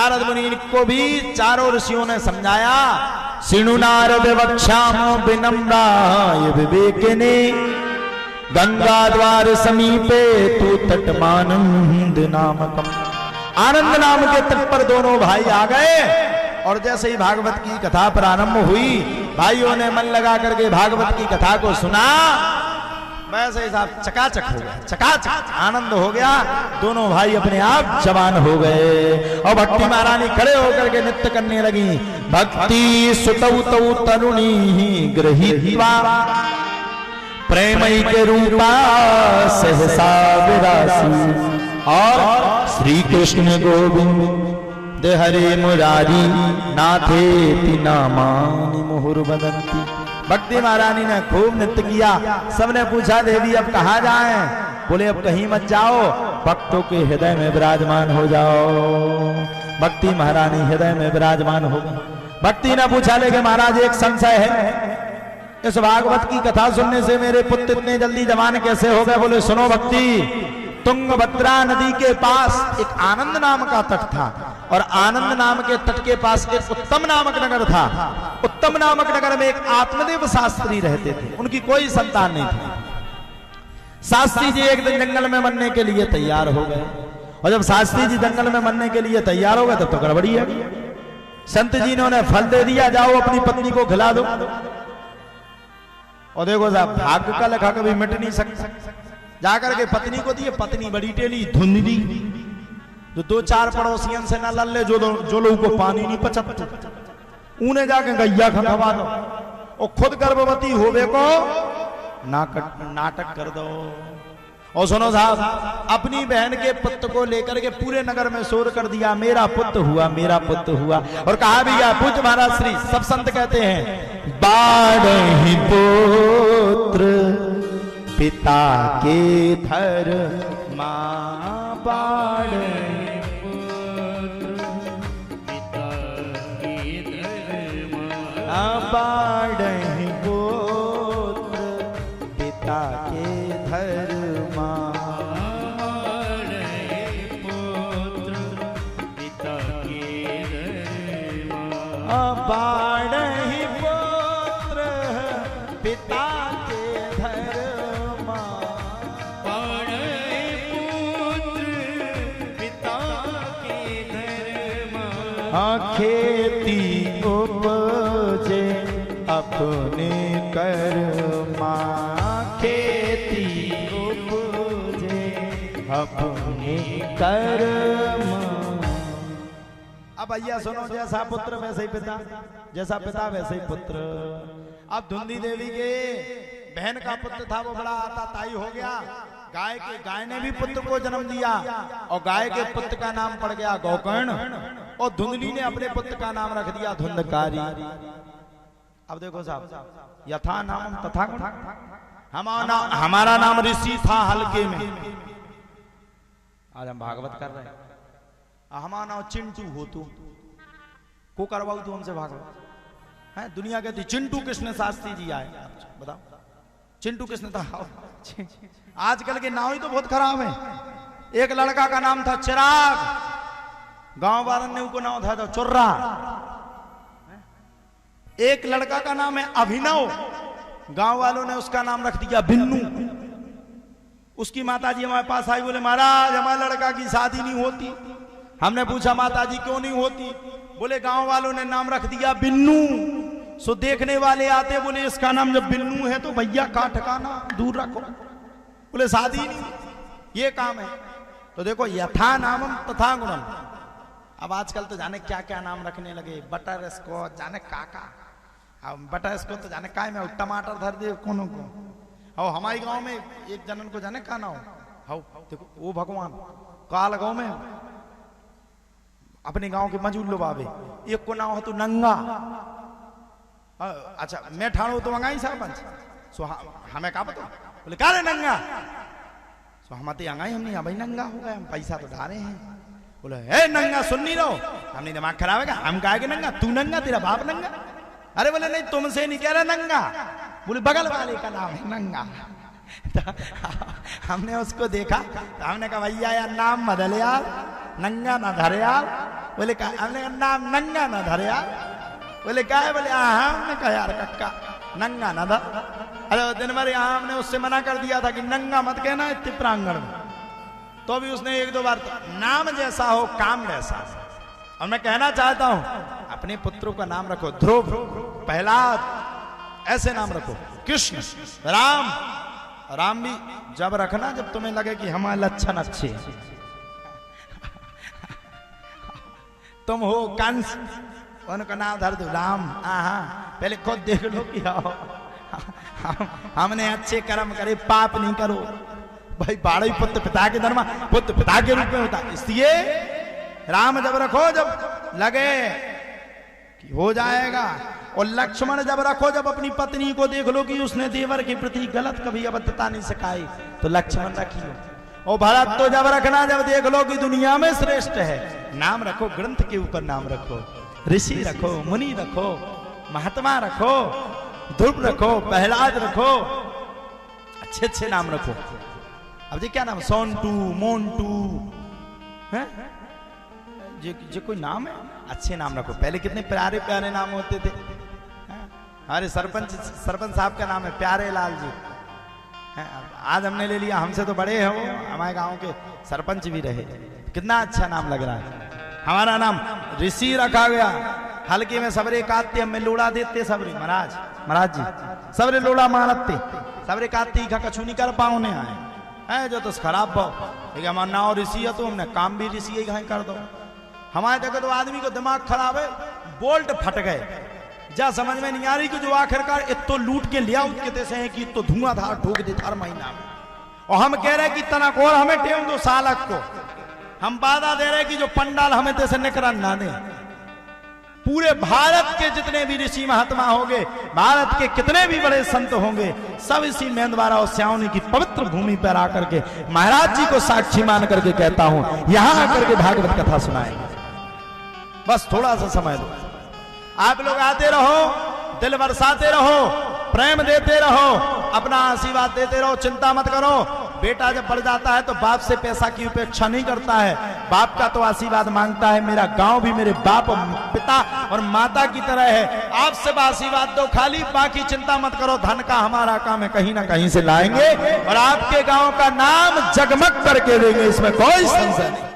नारद मुनि को भी चारों ऋषियों ने समझाया। सिणु नारद वक्ष्यामो विनम्राय विवेकिने गंगा द्वार समीपे तू तटमानंद नामकम। आनंद नाम के तट पर दोनों भाई आ गए और जैसे ही भागवत की कथा प्रारंभ हुई, भाइयों ने मन लगा करके भागवत की कथा को सुना, वैसे ही साहब चकाचक हो गया, चकाचक आनंद हो गया। दोनों भाई अपने आप जवान हो गए और भक्ति महारानी खड़े होकर के नृत्य करने लगी। भक्ति सुतौ तौ तरुणी गृहीत्वा प्रेमई के रूपा सहसा विरासी। और श्री कृष्ण गोविंद हरे मुरारी नाथे नामानि मुहुर बदंती। भक्ति महारानी ने खूब नृत्य किया। सबने पूछा देवी अब कहाँ जाएं? बोले अब कहीं मत जाओ, भक्तों के हृदय में विराजमान हो जाओ। भक्ति महारानी हृदय में विराजमान हो गई। भक्ति ने पूछा ले कि महाराज एक संशय है, इस भागवत की कथा सुनने से मेरे पुत्र इतने जल्दी जवान कैसे हो गए? बोले सुनो भक्ति, तुंगभद्रा नदी के पास एक आनंद नाम का तट था और आनंद नाम के तट के पास एक उत्तम नामक नगर था। उत्तम नामक नगर में एक आत्मदेव शास्त्री रहते थे, उनकी कोई संतान नहीं थी। शास्त्री जी एक दिन जंगल में मरने के लिए तैयार हो गए और जब शास्त्री जी जंगल में मरने के लिए तैयार हो गए तब तो गड़बड़ी है। संत जी ने उन्हें फल दे दिया, जाओ अपनी पत्नी को खिला दो। और देखो साहब भाग्य का लेखा कभी मिट नहीं सकता। जाकर के पत्नी को दिए, पत्नी बड़ी टेली धुंधली, जो दो चार पड़ोसियन से ना लल्ले जो लोगों को पानी नहीं पचत, उन्हें जाके गैया खवा दो और खुद गर्भवती होवे को नाटक कर दो। और सुनो साहब, अपनी बहन के पुत्र को लेकर के पूरे नगर में शोर कर दिया, मेरा पुत्र हुआ, मेरा पुत्र हुआ। और कहा भी गया, पूज्य महाराज श्री सब संत कहते हैं, बाढ़हि पुत्र पिता के धर्म, बाढ़हि पुत्र पिता के धर्म, बाढ़हि पुत्र पिता के धर्म, पुत्र पिता के धर्म, बाढ़हि पुत्र पिता के धर्म, बाढ़हि पुत्र पिता के धर्म, खेती उपजे अपने कर्मा, खेती उपजे अपने कर्म। अब भैया सुनो, जैसा पुत्र वैसे ही पिता, जैसा पिता वैसे ही पुत्र। अब धुंधी देवी के बहन का पुत्र था, वो बड़ा आता ताई हो गया। गाय ने भी पुत्र को जन्म दिया और गाय के पुत्र का नाम पड़ गया गोकर्ण और धुंधली ने अपने पुत्र का नाम रख दिया धुंधकारी। अब देखो साहब, यथा नाम तथा गुण। हमारा नाम ऋषि था हल्के में, आज हम भागवत कर रहे हैं। हमारा नाम चिंटू हो, तू को करवाऊ तू हमसे भागवत है। दुनिया कहती चिंटू कृष्ण शास्त्री जी आए, बताओ चिंटू कृष्ण था। आजकल के नाम ही तो बहुत खराब है। एक लड़का का नाम था चिराग, गांव वालों ने उनको नाम था चुर्रा। एक लड़का का नाम है अभिनव, गांव वालों ने उसका नाम रख दिया बिन्नू। उसकी माताजी हमारे पास आई, बोले महाराज हमारे लड़का की शादी नहीं होती। हमने पूछा माताजी क्यों नहीं होती? बोले गांव वालों ने नाम रख दिया बिन्नू। सो देखने वाले आते, बोले इसका नाम जब बिन्नू है तो भैया का ठिकाना दूर रखो। बोले शादी नहीं, ये काम है। तो देखो यथा नामम तथा गुणम। अब आजकल तो जाने क्या क्या नाम रखने लगे, बटर स्कॉच जाने काका। अब बटर स्कॉच तो जाने काय में टमाटर धर दे कोनो को। और हमारे गांव में एक जनन को जाने का ना हो, देखो वो भगवान काल गांव में अपने गांव के मजूर लोग आवे, एक को नाम हो तो नंगा। अच्छा मैं ठाणो तो मंगाई सरपंच, सो हमें का पता? बोले का रे नंगा? सो हम आते अंगाई, हमने भाई नंगा हो गए, हम पैसा तो डाले हैं। बोले हे नंगा सुन नहीं रहो, हमने दिमाग खराब है क्या? हम कहा कि नंगा, तू नंगा, तेरा बाप नंगा? अरे बोले नहीं तुमसे नहीं कह रहा नंगा, बोले बगल वाले का नाम है नंगा। हमने उसको देखा, हमने कहा भैया यार नाम बदल यार, नंगा ना धरे यार। बोले का हमने कहा नाम नंगा ना धर यार। बोले क्या है? बोले हमने कहा यार कक्का नंगा ना धर। अरे दिन भर यहाँ हमने उससे मना कर दिया था कि नंगा मत कहना इतने प्रांगण में, तो भी उसने एक दो बार तो नाम जैसा हो काम वैसा। और मैं कहना चाहता हूं अपने पुत्रों का नाम रखो ध्रुव, प्रहलाद, ऐसे नाम रखो, कृष्ण, राम। राम भी जब रखना जब तुम्हें लगे कि हमारे लक्षण अच्छे हैं। तुम हो कंस, उनका नाम धर दो राम। पहले खुद देख लो कि आओ हमने अच्छे कर्म करे, पाप नहीं करो भाई। बारह पुत्र पिता के धर्म, पुत्र पिता के रूप में होता, इसलिए राम जब रखो जब लगे कि हो जाएगा। और लक्ष्मण जब रखो जब अपनी पत्नी को देख लो कि उसने देवर के प्रति गलत कभी अबद्धता नहीं सिखाई, तो लक्ष्मण रखियो। और भरत तो जब रखना जब देख लो कि दुनिया में श्रेष्ठ है। नाम रखो, ग्रंथ के ऊपर नाम रखो, ऋषि रखो, मुनि रखो, महात्मा रखो, ध्रुव रखो, प्रहलाद रखो, अच्छे अच्छे नाम रखो। अब जी क्या नाम, सोनटू, मोन्टू, हैं? जो कोई नाम है अच्छे नाम रखो। पहले कितने प्यारे प्यारे नाम होते थे। हमारे सरपंच साहब का नाम है प्यारे लाल जी। आज हमने ले लिया, हमसे तो बड़े हैं वो, हमारे गांव के सरपंच भी रहे। कितना अच्छा नाम लग रहा है। हमारा नाम ऋषि रखा गया। हल्के में सबरे कात्य में लोड़ा देते सबरे महाराज जी सबरे लोड़ा मारते सबरे कात्ती का कछु नहीं कर पाओने आए है जो तो खराब भाव। लेकिन हमारा नाव ऋषि है तो हमने काम भी ऋषि ही कर दो। हमारे जगह तो आदमी को दिमाग खराब है, बोल्ट फट गए, जा समझ में नहीं आ रही कि जो आखिरकार इतो लूट के लिया उसके देश है कि तो धुआंधार ठोक दे हर महीना में। और हम कह रहे हैं कि तनक और हमें टेम दो सालक को। हम वादा दे रहे हैं कि जो पंडाल हमें देश निकरण ना दे। पूरे भारत के जितने भी ऋषि महात्मा होंगे, भारत के कितने भी बड़े संत होंगे, सब इसी मेंदवारा और स्याउनी की पवित्र भूमि पर आकर के महाराज जी को साक्षी मान करके कहता हूं, यहां आकर के भागवत कथा सुनाएंगे। बस थोड़ा सा समय दो, आप लोग आते रहो, दिल बरसाते रहो, प्रेम देते रहो, अपना आशीर्वाद देते रहो, चिंता मत करो। बेटा जब बढ़ जाता है तो बाप से पैसा की उपेक्षा नहीं करता है, बाप का तो आशीर्वाद मांगता है। मेरा गांव भी मेरे बाप पिता और माता की तरह है, आपसे आशीर्वाद दो खाली, बाकी चिंता मत करो। धन का हमारा काम है, कहीं ना कहीं से लाएंगे और आपके गांव का नाम जगमग करके देंगे, इसमें कोई संशय नहीं।